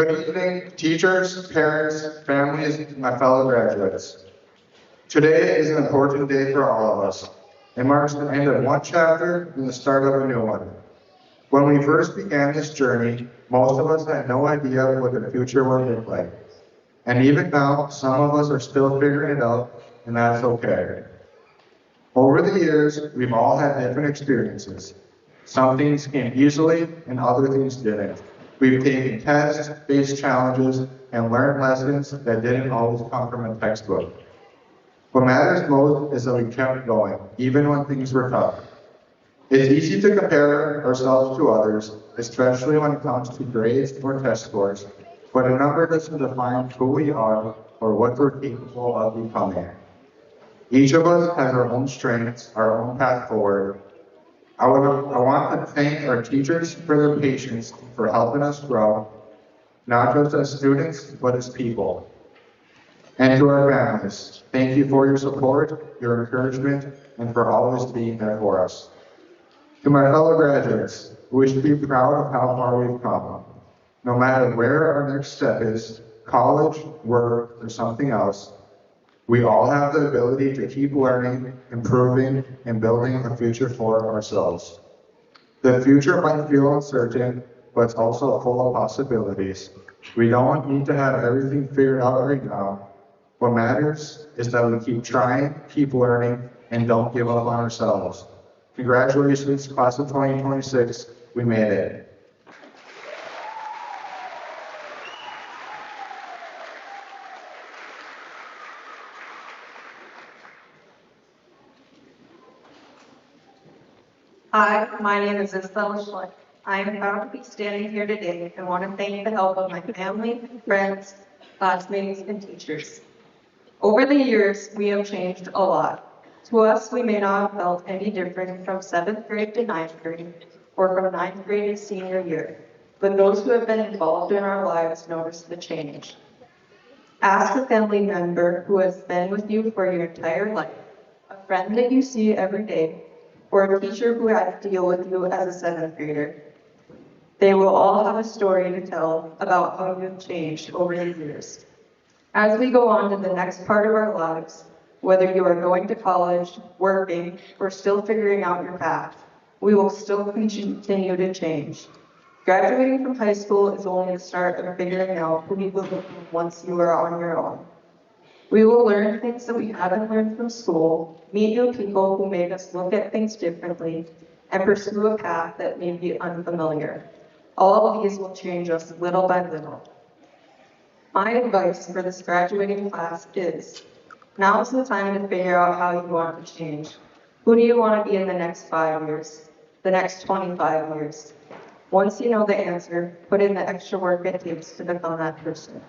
Good evening, teachers, parents, families, and my fellow graduates. Today is an important day for all of us. It marks the end of one chapter and the start of a new one. When we first began this journey, most of us had no idea what the future would look like. And even now, some of us are still figuring it out, and that's okay. Over the years, we've all had different experiences. Some things came easily, and other things didn't. We've taken tests, faced challenges, and learned lessons that didn't always come from a textbook. What matters most is that we kept going, even when things were tough. It's easy to compare ourselves to others, especially when it comes to grades or test scores, but a number doesn't define who we are or what we're capable of becoming. Each of us has our own strengths, our own path forward. I want to thank our teachers for their patience, for helping us grow, not just as students, but as people. And to our families, thank you for your support, your encouragement, and for always being there for us. To my fellow graduates, we should be proud of how far we've come. No matter where our next step is, college, work, or something else, we all have the ability to keep learning, improving, and building a future for ourselves. The future might feel uncertain, but it's also full of possibilities. We don't need to have everything figured out right now. What matters is that we keep trying, keep learning, and don't give up on ourselves. Congratulations, class of 2026, we made it. Hi, my name is Isabella Schleck. I am proud to be standing here today and want to thank the help of my family, friends, classmates, and teachers. Over the years, we have changed a lot. To us, we may not have felt any different from 7th grade to 9th grade, or from 9th grade to senior year, but those who have been involved in our lives notice the change. Ask a family member who has been with you for your entire life, a friend that you see every day, or a teacher who had to deal with you as a 7th grader. They will all have a story to tell about how you have changed over the years. As we go on to the next part of our lives, whether you are going to college, working, or still figuring out your path, we will still continue to change. Graduating from high school is only the start of figuring out who you will be once you are on your own. We will learn things that we haven't learned from school, meet new people who make us look at things differently, and pursue a path that may be unfamiliar. All of these will change us little by little. My advice for this graduating class is, now is the time to figure out how you want to change. Who do you want to be in the next 5 years, the next 25 years? Once you know the answer, put in the extra work it takes to become that person.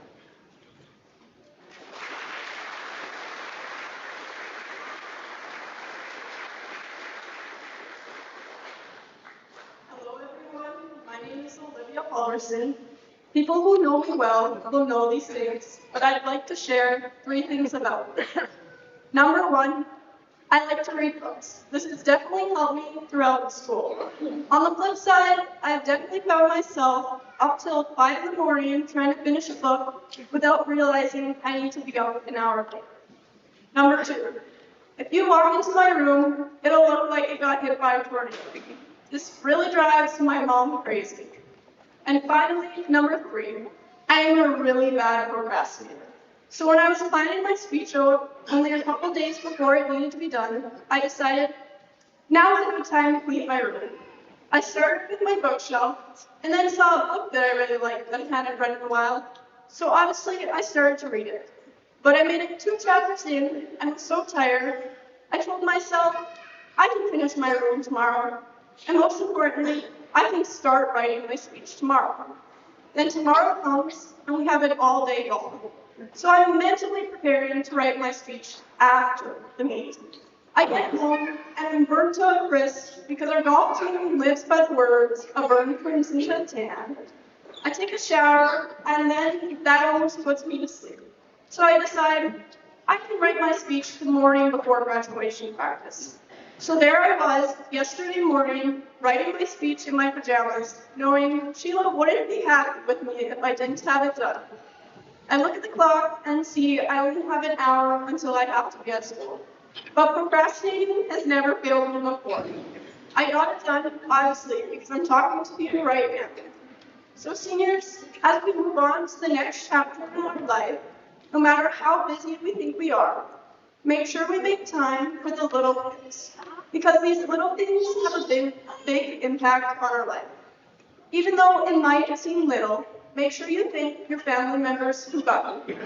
People who know me well will know these things, but I'd like to share 3 things about me. Number 1, I like to read books. This has definitely helped me throughout school. On the flip side, I've definitely found myself up till 5 in the morning trying to finish a book without realizing I need to be up an hour later. Number 2, if you walk into my room, it'll look like it got hit by a tornado. This really drives my mom crazy. And finally, number 3, I am a really bad procrastinator. So when I was planning my speech out only a couple days before it needed to be done, I decided now is a good time to clean my room. I started with my bookshelf and then saw a book that I really liked that I hadn't read in a while. So obviously I started to read it. But I made it 2 chapters in and was so tired, I told myself I can finish my room tomorrow. And most importantly, I can start writing my speech tomorrow. Then tomorrow comes, and we have it all day long. So I'm mentally preparing to write my speech after the meeting. I get home, and I'm burnt to a crisp because our golf team lives by the words, a burn crimson to a tan. I take a shower, and then that almost puts me to sleep. So I decide I can write my speech the morning before graduation practice. So there I was, yesterday morning, writing my speech in my pajamas, knowing Sheila wouldn't be happy with me if I didn't have it done. I look at the clock and see I only have an hour until I have to be at school. But procrastinating has never failed me before. I got it done, obviously, because I'm talking to you right now. So seniors, as we move on to the next chapter in our life, no matter how busy we think we are, make sure we make time for the little things, because these little things have a big impact on our life. Even though it might seem little, make sure you thank your family members who got you.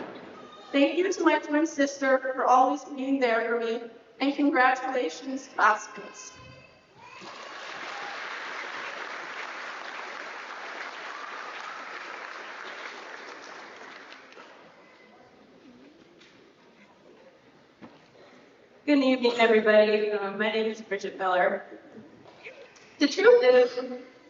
Thank you to my twin sister for always being there for me, and congratulations, classmates. Good evening, everybody. My name is Bridget Miller. The truth is,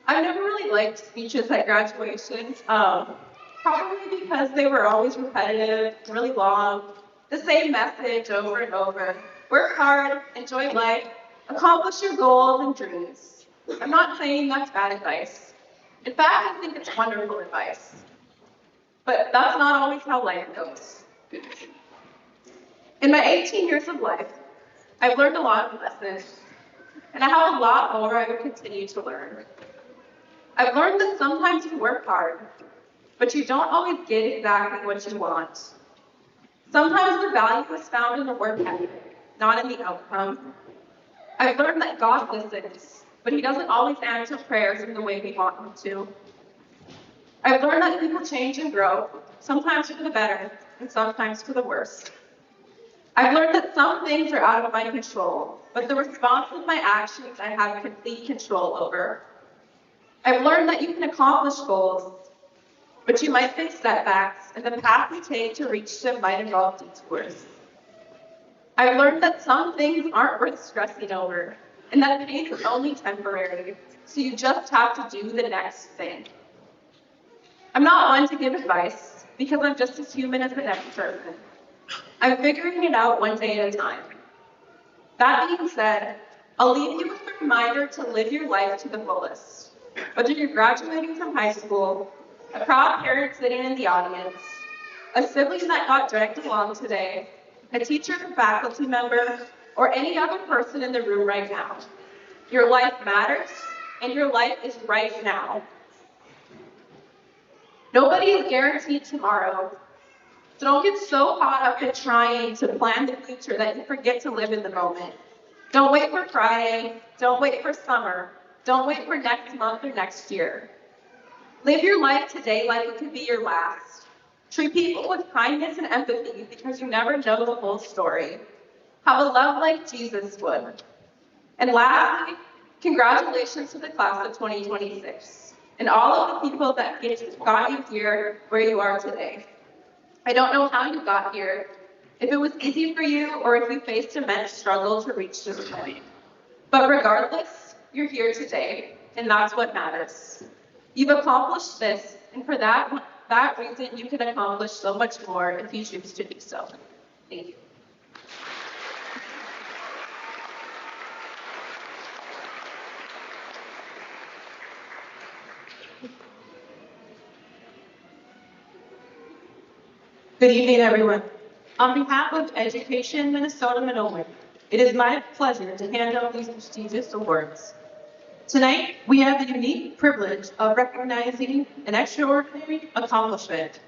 I've never really liked speeches at graduation, probably because they were always repetitive, really long, the same message over and over. Work hard, enjoy life, accomplish your goals and dreams. I'm not saying that's bad advice. In fact, I think it's wonderful advice. But that's not always how life goes. In my 18 years of life, I've learned a lot of lessons, and I have a lot more I would continue to learn. I've learned that sometimes you work hard, but you don't always get exactly what you want. Sometimes the value is found in the work ethic, not in the outcome. I've learned that God listens, but He doesn't always answer prayers in the way we want Him to. I've learned that people change and grow, sometimes for the better, and sometimes for the worse. I've learned that some things are out of my control, but the response of my actions I have complete control over. I've learned that you can accomplish goals, but you might face setbacks, and the path you take to reach them might involve detours. I've learned that some things aren't worth stressing over, and that pain is only temporary, so you just have to do the next thing. I'm not one to give advice, because I'm just as human as the next person. I'm figuring it out one day at a time. That being said, I'll leave you with a reminder to live your life to the fullest. Whether you're graduating from high school, a proud parent sitting in the audience, a sibling that got dragged along today, a teacher or faculty member, or any other person in the room right now. Your life matters, and your life is right now. Nobody is guaranteed tomorrow, so don't get so caught up in trying to plan the future that you forget to live in the moment. Don't wait for Friday, don't wait for summer, don't wait for next month or next year. Live your life today like it could be your last. Treat people with kindness and empathy because you never know the whole story. Have a love like Jesus would. And lastly, congratulations to the class of 2026 and all of the people that got you here where you are today. I don't know how you got here, if it was easy for you or if you faced immense struggle to reach this point. But regardless, you're here today, and that's what matters. You've accomplished this, and for that reason, you can accomplish so much more if you choose to do so. Thank you. Good evening, everyone. On behalf of Education Minnesota Minoan, it is my pleasure to hand out these prestigious awards. Tonight, we have the unique privilege of recognizing an extraordinary accomplishment.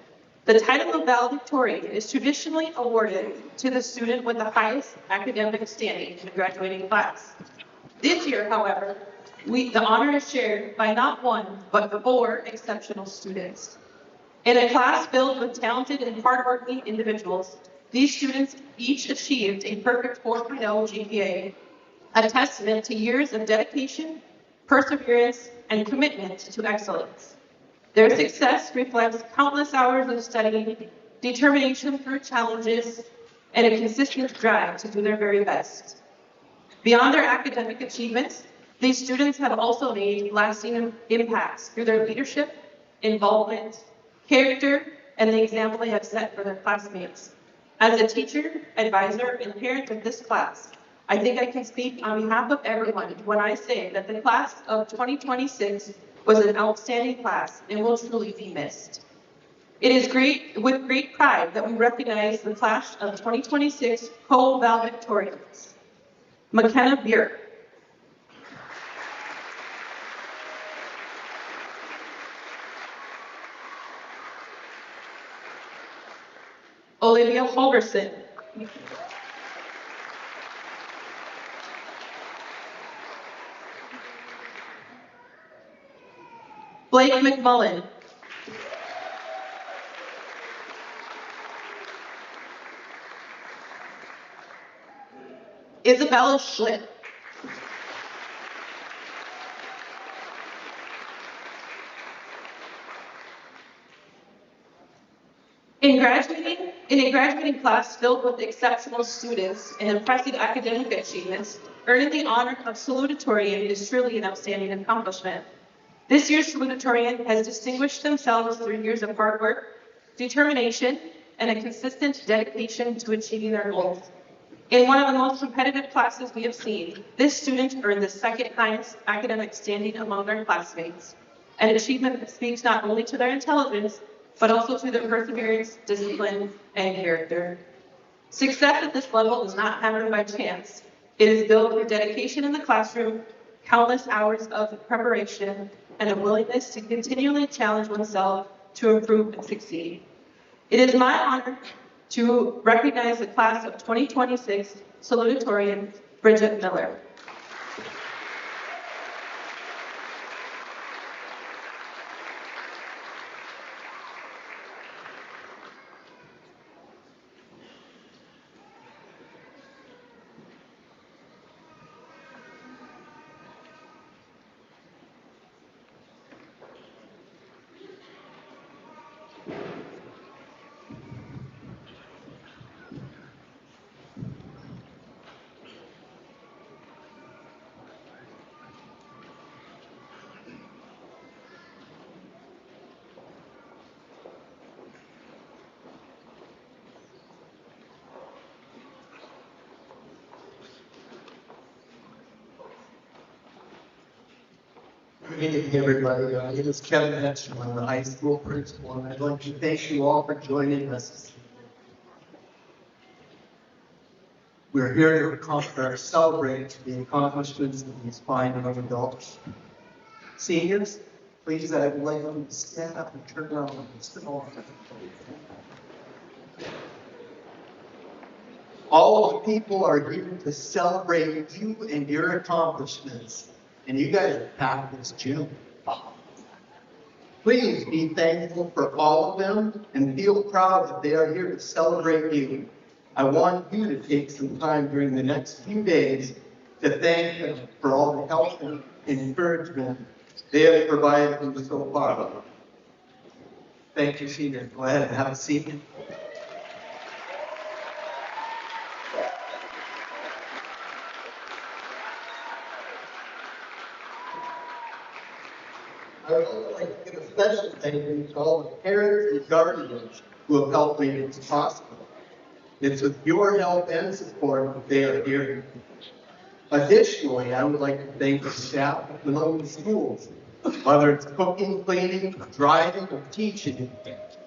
The title of valedictorian is traditionally awarded to the student with the highest academic standing in the graduating class. This year, however, the honor is shared by not one, but 4 exceptional students. In a class filled with talented and hardworking individuals, these students each achieved a perfect 4.0 GPA, a testament to years of dedication, perseverance, and commitment to excellence. Their success reflects countless hours of study, determination through challenges, and a consistent drive to do their very best. Beyond their academic achievements, these students have also made lasting impacts through their leadership, involvement, character, and the example they have set for their classmates. As a teacher, advisor, and parent of this class, I think I can speak on behalf of everyone when I say that the class of 2026 was an outstanding class and will truly be missed. It is with great pride that we recognize the class of 2026 co-valedictorians. McKenna Beer, Olivia Holgerson, Blake McMullen, Isabella Schlitt, in a graduating class filled with exceptional students and impressive academic achievements, earning the honor of salutatorian is truly an outstanding accomplishment. This year's salutatorian has distinguished themselves through years of hard work, determination, and a consistent dedication to achieving their goals. In one of the most competitive classes we have seen, this student earned the second highest academic standing among their classmates, an achievement that speaks not only to their intelligence, but also to their perseverance, discipline, and character. Success at this level is not hammered by chance. It is built through dedication in the classroom, countless hours of preparation, and a willingness to continually challenge oneself to improve and succeed. It is my honor to recognize the class of 2026 salutatorian Bridget Miller. Good evening, everybody. My name is Kevin Hedstrom. I'm the high school principal, and I'd like to thank you all for joining us this evening. We're here to celebrate the accomplishments of these fine young adults. Seniors, please, I would like you to stand up and turn around and sit on. All the people are here to celebrate you and your accomplishments. And you guys are packed this gym. Please be thankful for all of them and feel proud that they are here to celebrate you. I want you to take some time during the next few days to thank them for all the help and encouragement they have provided you so far. Thank you, senior. Go ahead and have a seat. I would also like to give a special thank you to all the parents and guardians who have helped make this possible. It's with your help and support that they are here. Additionally, I would like to thank the staff of the local schools, whether it's cooking, cleaning, driving, or teaching.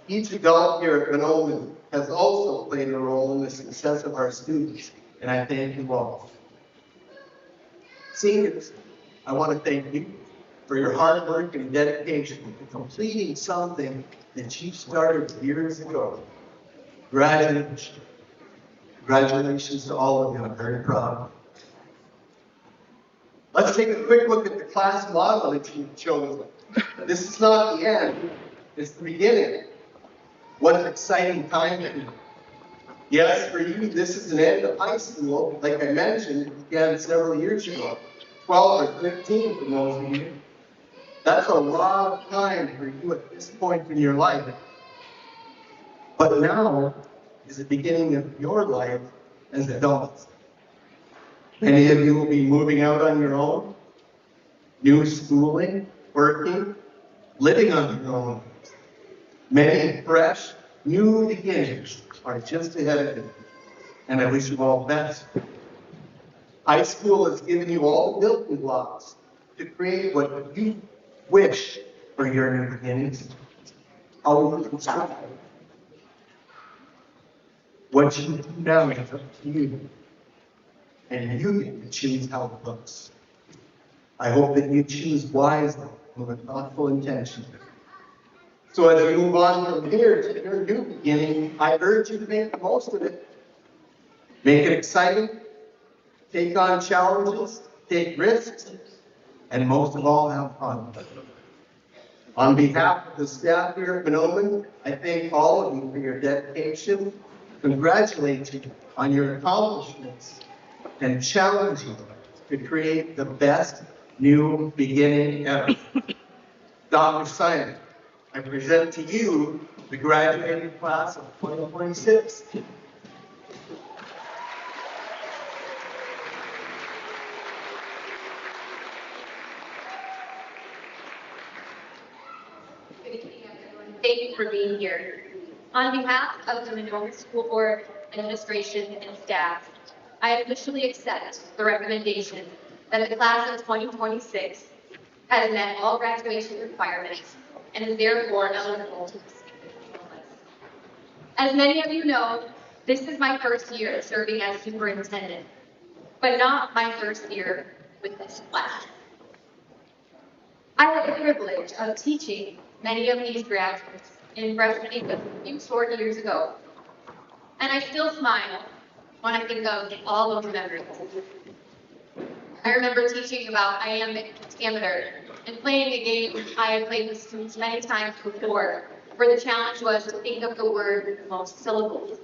Each adult here at Benolman has also played a role in the success of our students, and I thank you all. Seniors, I want to thank you for your hard work and dedication to completing something that you started years ago. Congratulations. Congratulations to all of you. I'm very proud. Let's take a quick look at the class model that you've chosen. This is not the end. It's the beginning. What an exciting time it is. Yes, for you, this is an end of high school. Like I mentioned, it began several years ago. 12 or 15 for most of you. That's a lot of time for you at this point in your life. But now is the beginning of your life as adults. Many of you will be moving out on your own, new schooling, working, living on your own. Many fresh, new beginnings are just ahead of you, and I wish you all the best. High school has given you all the building blocks to create what you wish for your new beginnings. How you decide. What you do now is up to you. And you get to choose how it looks. I hope that you choose wisely and with thoughtful intention. So as we move on from here to your new beginning, I urge you to make the most of it. Make it exciting, take on challenges, take risks, and most of all, have fun. On behalf of the staff here at Monoman, I thank all of you for your dedication, congratulate you on your accomplishments, and challenge you to create the best new beginning ever. Dr. Simon, I present to you the graduating class of 2026. Good evening, everyone. Thank you for being here. On behalf of the Monroe School Board Administration and staff, I officially accept the recommendation that the class of 2026 has met all graduation requirements and is therefore eligible to receive the diploma. As many of you know, this is my first year serving as superintendent, but not my first year with this class. I have the privilege of teaching many of these graduates in freshman English a few short years ago, and I still smile when I think of all those memories. I remember teaching about iambic pentameter and playing a game I had played with students many times before, where the challenge was to think of the word with the most syllables.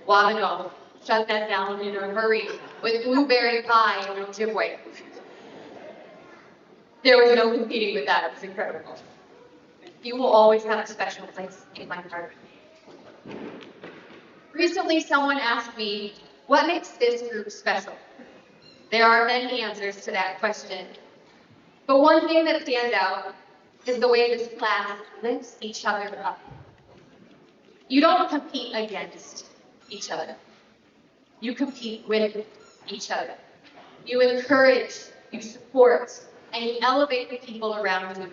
Wabago, shut that down in a hurry with blueberry pie and Ojibwe. There was no competing with that. It was incredible. You will always have a special place in my heart. Recently, someone asked me, what makes this group special? There are many answers to that question. But one thing that stands out is the way this class lifts each other up. You don't compete against each other. You compete with each other. You encourage, you support, and you elevate the people around you.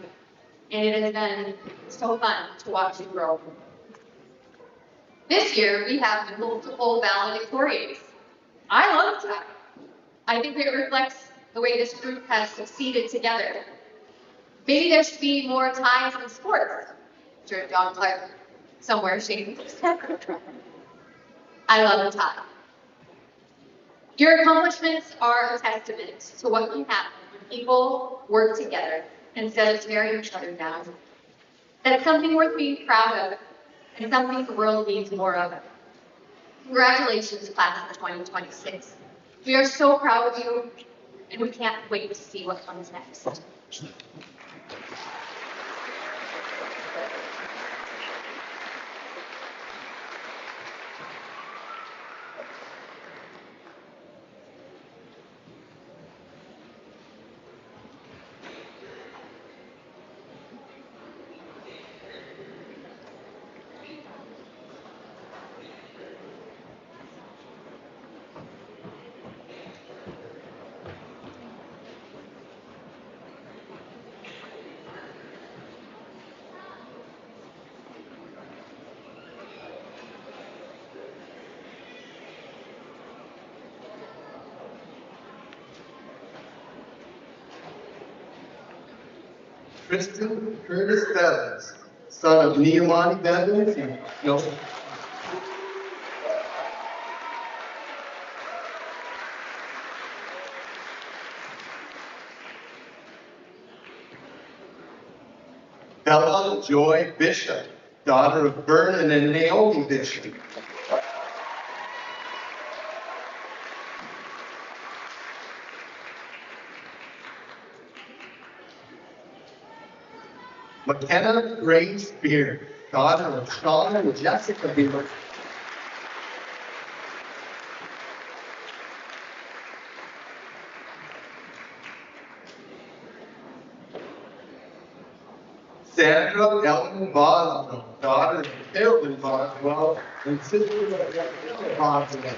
And it has been so fun to watch you grow. This year, we have multiple valedictorians. I love that. I think it reflects the way this group has succeeded together. Maybe there should be more ties in sports. Sure, John Clark, somewhere shaking his head. I love a tie. Your accomplishments are a testament to what can happen when people work together instead of tearing each other down. That's something worth being proud of and something the world needs more of. Congratulations, class of 2026. We are so proud of you, and we can't wait to see what comes next. Tristan Curtis Bevins, son of Nehemiah Bevins and Noah. Bella Joy Bishop, daughter of Vernon and Naomi Bishop. McKenna Grace Beard, daughter of Sean and Jessica Beard. Sandra Ellen Boswell, daughter of Carolyn Boswell and sister of Boswell.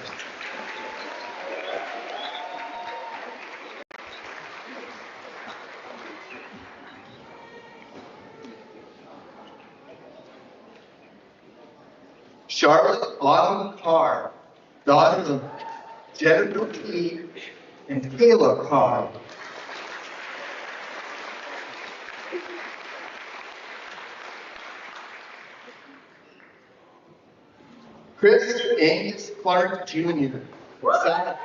Charlotte Autumn Carr, daughter of Jennifer Key and Kayla Carr. Chris Angus Clark Jr., son.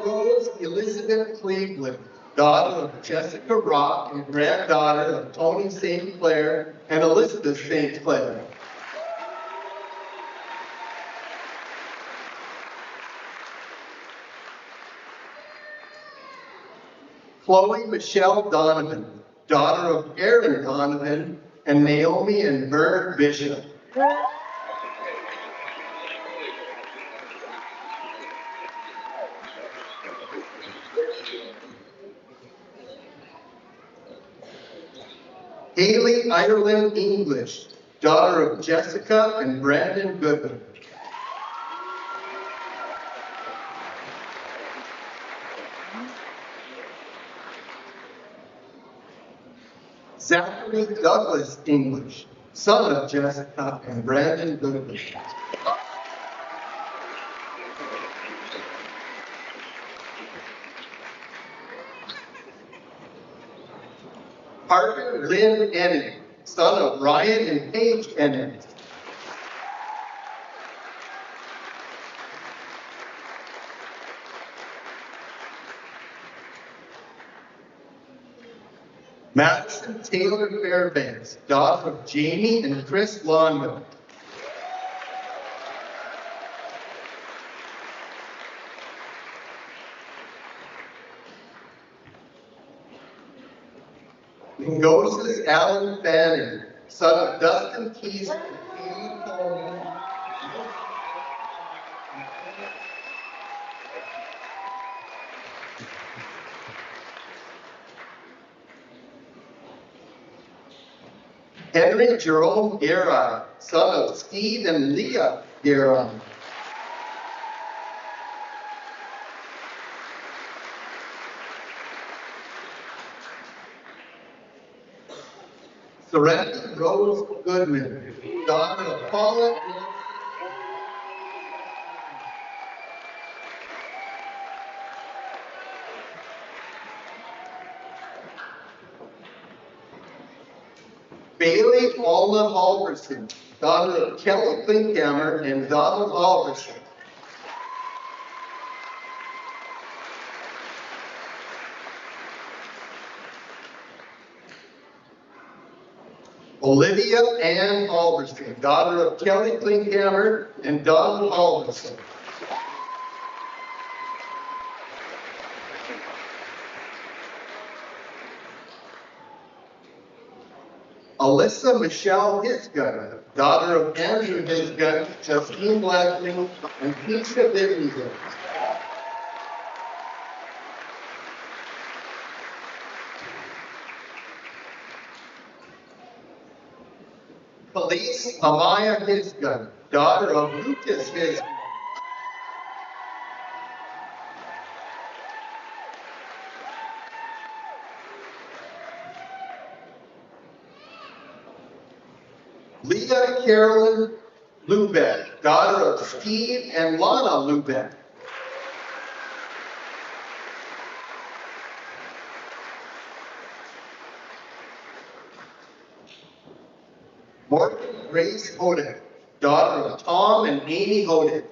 Rose Elizabeth Cleveland, daughter of Jessica Rock and granddaughter of Tony St. Clair and Elizabeth St. Clair. Chloe Michelle Donovan, daughter of Aaron Donovan and Naomi and Bernard Bishop. Haley Ireland English, daughter of Jessica and Brandon Goodman. Zachary Douglas English, son of Jessica and Brandon Goodman. Parker Lynn Enning, son of Ryan and Paige Enning. Madison Taylor Fairbanks, daughter of Jamie and Chris Longman. Ngoses Allen Fanning, son of Dustin Keys and Katie Coleman. Henry Jerome Guerin, son of Steve and Leah Guerin. Serenity Rose Goodman, daughter of Paula. Bailey Alma Halverson, daughter of Kelly Klinkhammer and Donald Halverson. Olivia Ann Halverson, daughter of Kelly Klinkhammer and Donald Halverson. Alyssa Michelle Hisgun, daughter of Andrew Hisgun, Justine Blessing, and Keisha Bivington. Felice Amaya Hisgun, daughter of Lucas Hisgun. Leah Carolyn Lubeck, daughter of Steve and Lana Lubeck. Morgan Grace Hodick, daughter of Tom and Amy Hodick.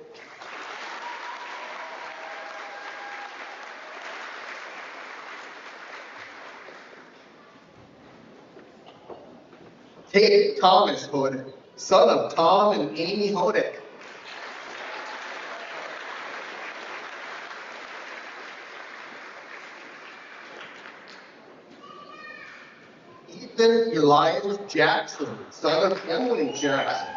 Tate Thomas Hodick, son of Tom and Amy Hodick. Ethan Elias Jackson, son of Emily Jackson.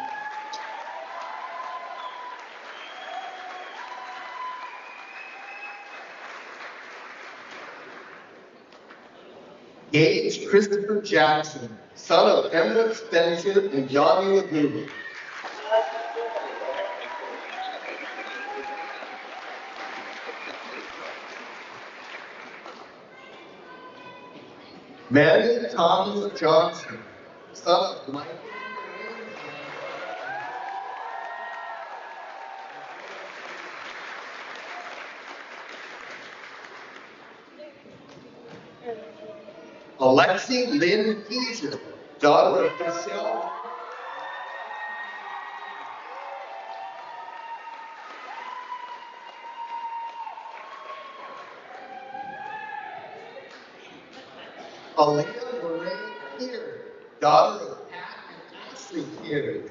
Gage Christopher Jackson, son of Emmett Spencer and Johnny Lagoon. Manny Thomas Johnson, son of Mike. Alexi Lynn Keezer, daughter of Michelle. Aaliyah Lorraine Keir, daughter of Pat and Ashley Keir.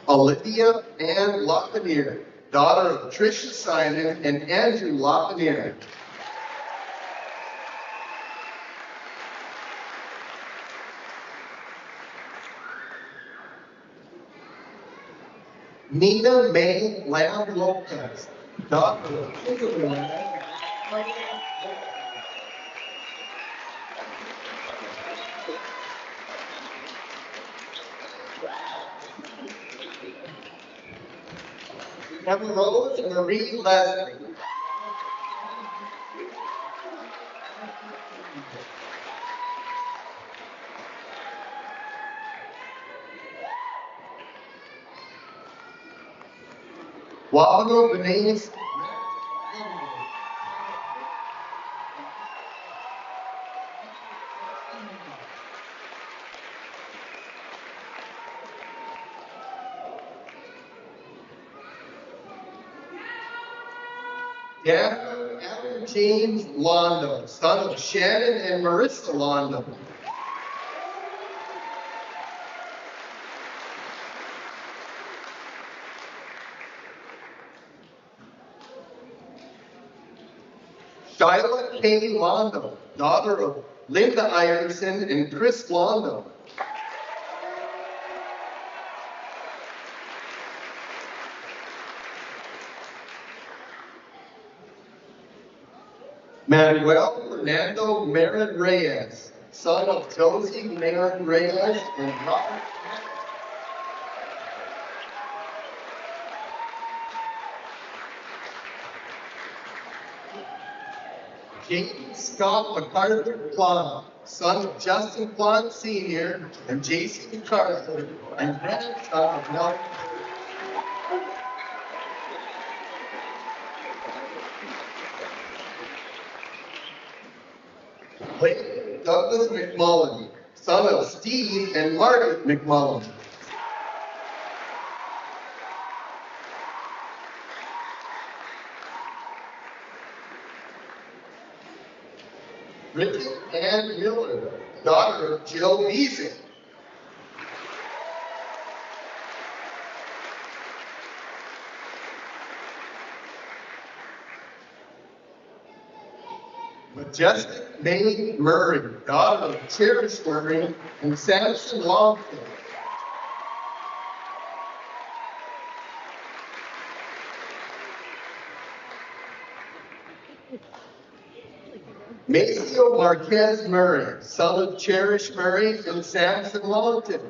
Olivia Ann Lafreniere, daughter of Tricia Simon and Andrew Lafreniere. Nina May Lamb Lopez, daughter of Kimberly. Emma Rose Marie Leslie. Wabano Benays. Daniel Adam James Londo, son of Shannon and Marissa Londo. Shyla K. Londo, daughter of Linda Iverson and Chris Londo. Manuel Fernando Marin Reyes, son of Josie Marin Reyes and Robert. James Scott MacArthur Plum, son of Justin Plum Sr. and Jason MacArthur, and grandson of Nelson. Clayton Douglas McMullen, son of Steve and Margaret McMullen. Bridget Ann Miller, daughter of Jill Beasley. Majestic May Murray, daughter of Cherish Murray and Samson Longfield. Maceo Marquez Murray, son of Cherish Murray and Samson Longton.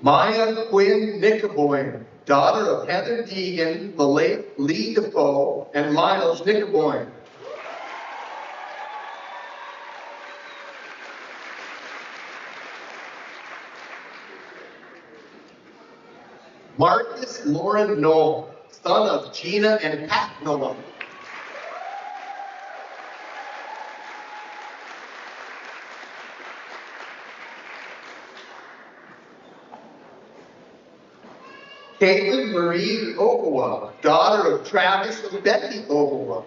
Maya Quinn Nickaboy, daughter of Heather Deegan, the late Lee Defoe, and Miles Nickaboy. Marcus Lauren Knoll, son of Gina and Pat Knoll. Caitlin Marie Ogawa, daughter of Travis and Becky Ogawa.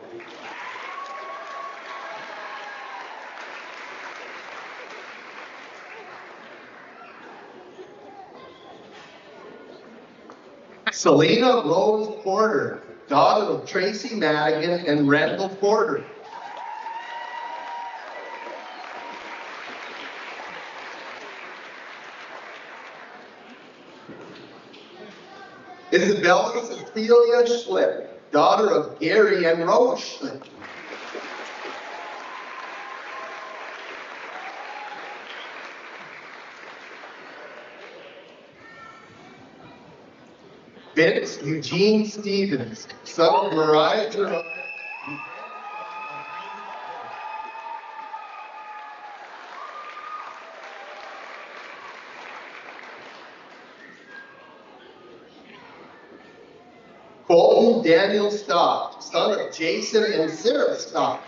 Selena Rose Porter, daughter of Tracy Madigan and Randall Porter. Isabella Cecilia Schlick, daughter of Gary and Roche. Vince Eugene Stevens, son of Mariah Jerome. Colton Daniel Stott, son of Jason and Sarah Stott.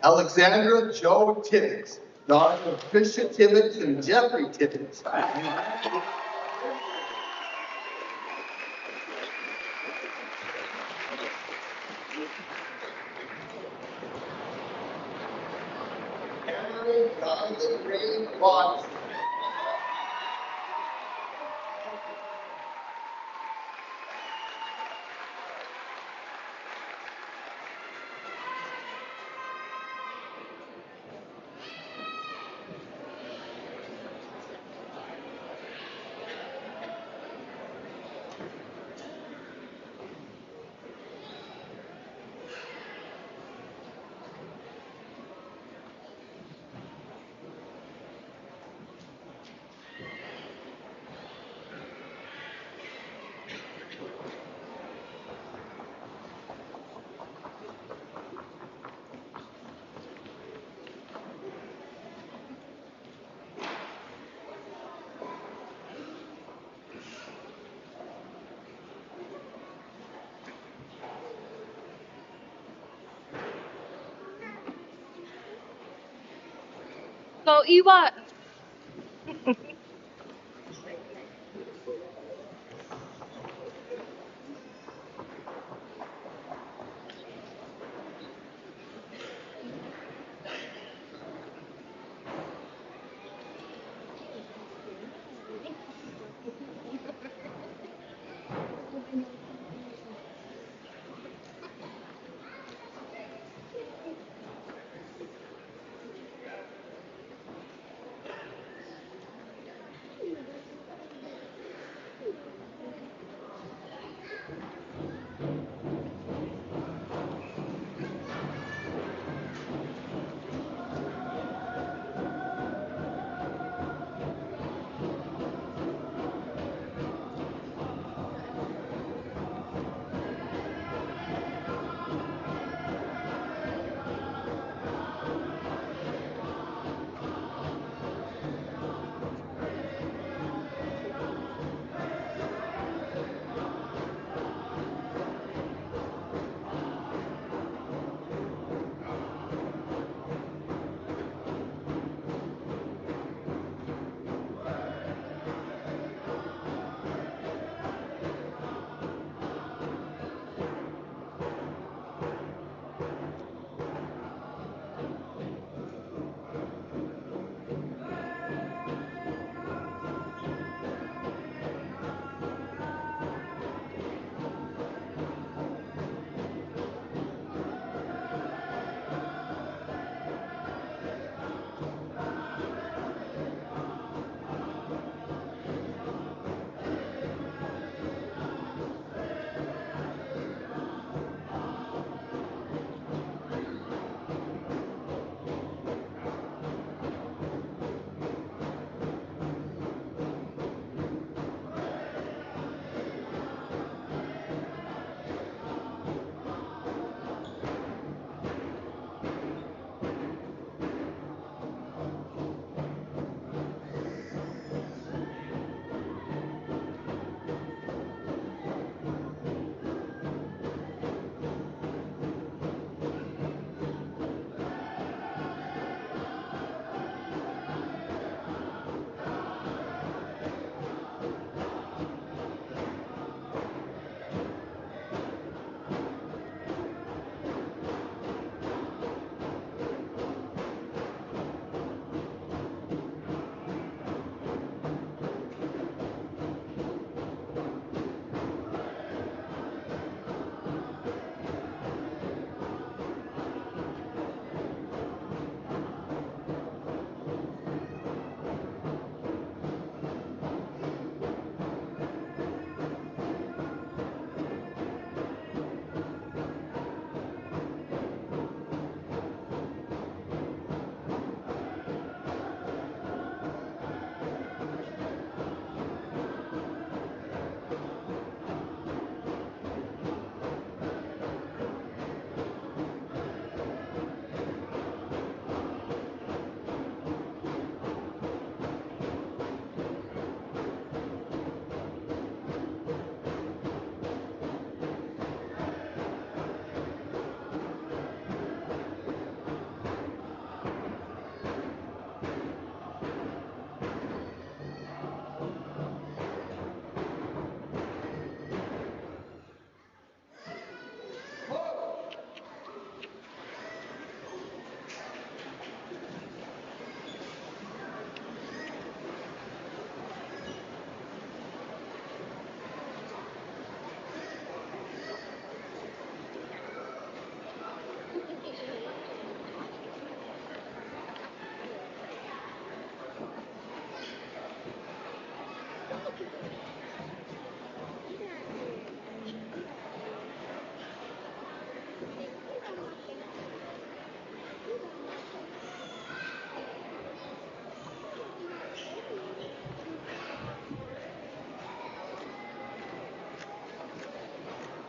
Alexandra Joe Tibbetts, daughter of Tricia Tibbetts and Jeffrey Tibbetts. Cameron Donovan Ray Watson. Go Iwa!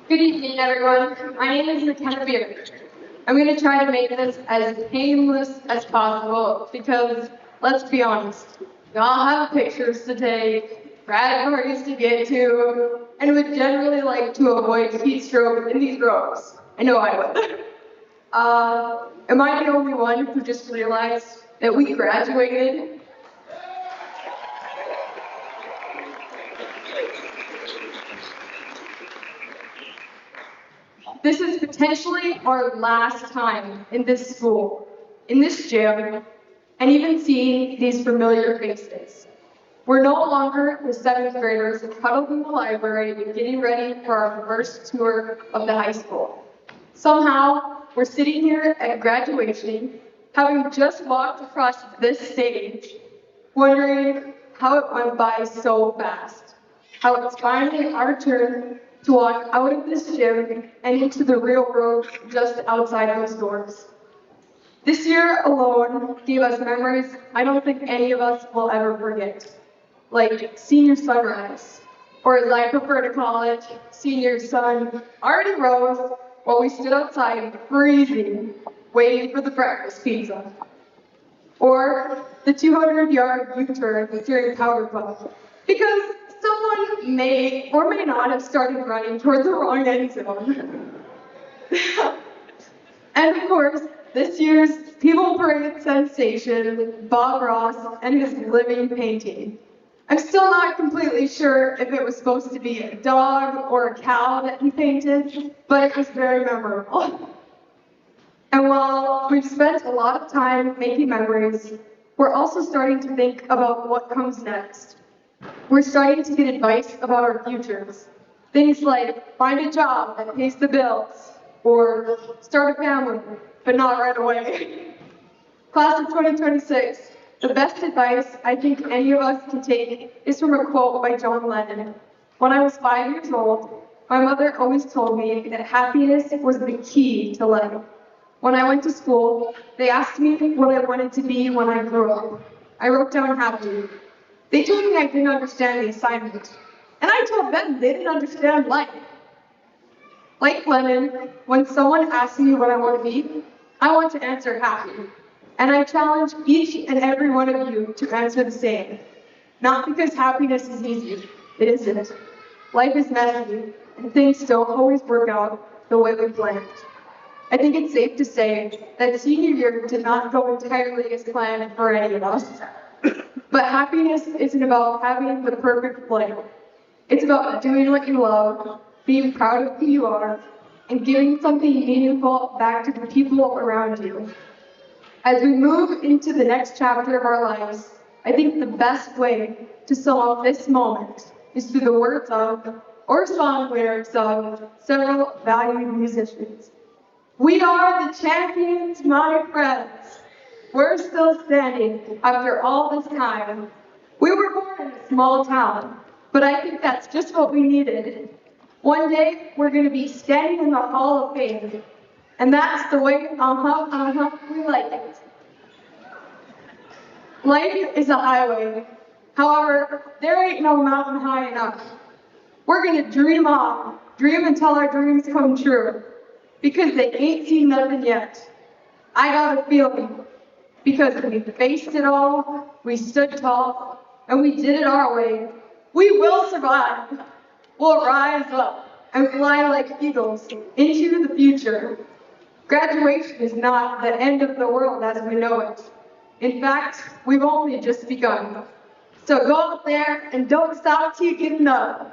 Good evening, everyone. My name is McKenna Beard. I'm going to try to make this as painless as possible because, let's be honest, we all have pictures to take, grad parties to get to, and would generally like to avoid heat stroke in these rows. I know I would. Am I the only one who just realized that we graduated? This is potentially our last time in this school, in this gym, and even seeing these familiar faces. We're no longer the seventh graders huddled in the library getting ready for our first tour of the high school. Somehow, we're sitting here at graduation, having just walked across this stage, wondering how it went by so fast. How it's finally our turn to walk out of this gym and into the real world just outside those doors. This year alone gave us memories I don't think any of us will ever forget, like senior sunrise, or as I prefer to call it, senior sun already rose while we stood outside freezing, waiting for the breakfast pizza. Or the 200-yard U-turn during powder puff, because someone may or may not have started running toward the wrong end zone. And of course, this year's People Parade sensation, Bob Ross and his living painting. I'm still not completely sure if it was supposed to be a dog or a cow that he painted, but it was very memorable. And while we've spent a lot of time making memories, we're also starting to think about what comes next. We're starting to get advice about our futures. Things like find a job that pays the bills, or start a family, but not right away. Class of 2026, the best advice I think any of us can take is from a quote by John Lennon. When I was 5 years old, my mother always told me that happiness was the key to life. When I went to school, they asked me what I wanted to be when I grew up. I wrote down happy. They told me I didn't understand the assignment. And I told them they didn't understand life. Like Lennon, when someone asks me what I want to be, I want to answer happy. And I challenge each and every one of you to answer the same. Not because happiness is easy. It isn't. Life is messy, and things don't always work out the way we planned. I think it's safe to say that senior year did not go entirely as planned for any of us. But happiness isn't about having the perfect plan. It's about doing what you love, being proud of who you are, and giving something meaningful back to the people around you. As we move into the next chapter of our lives, I think the best way to sum up this moment is through the words of, or song lyrics of, several valued musicians. We are the champions, my friends. We're still standing after all this time. We were born in a small town, but I think that's just what we needed. One day, we're going to be standing in the Hall of Fame. And that's the way, we like it. Life is a highway. However, there ain't no mountain high enough. We're going to dream on, dream until our dreams come true. Because they ain't seen nothing yet. I got a feeling. Because we faced it all, we stood tall, and we did it our way. We will survive. We'll rise up and fly like eagles into the future. Graduation is not the end of the world as we know it. In fact, we've only just begun. So go out there and don't stop till you get enough.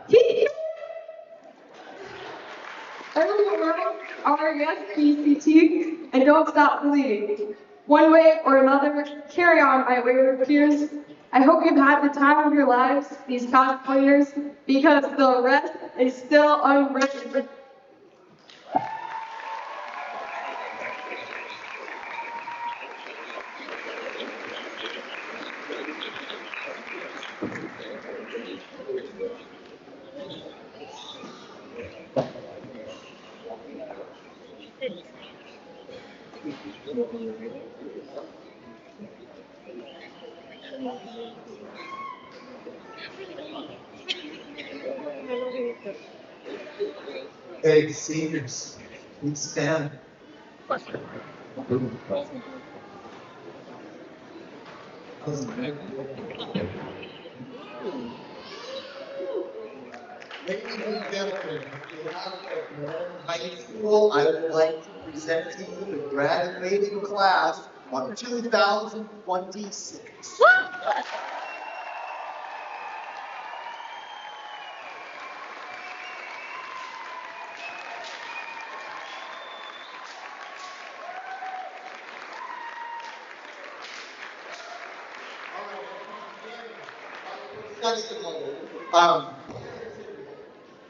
Everyone, our yes, PCT, and don't stop believing. One way or another, carry on, my wayward peers. I hope you've had the time of your lives these past 4 years, because the rest is still unwritten. Hey, seniors, please stand. Ladies and gentlemen, on behalf of Warren High School, I would like to present to you the graduating class of 2026.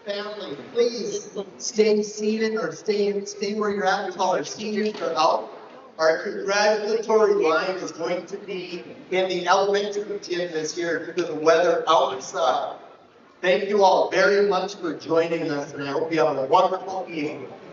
Family, please stay seated or stay where you're at until our seniors are out. Our congratulatory line is going to be in the elementary gym this year due to the weather outside. Thank you all very much for joining us, and I hope you have a wonderful evening.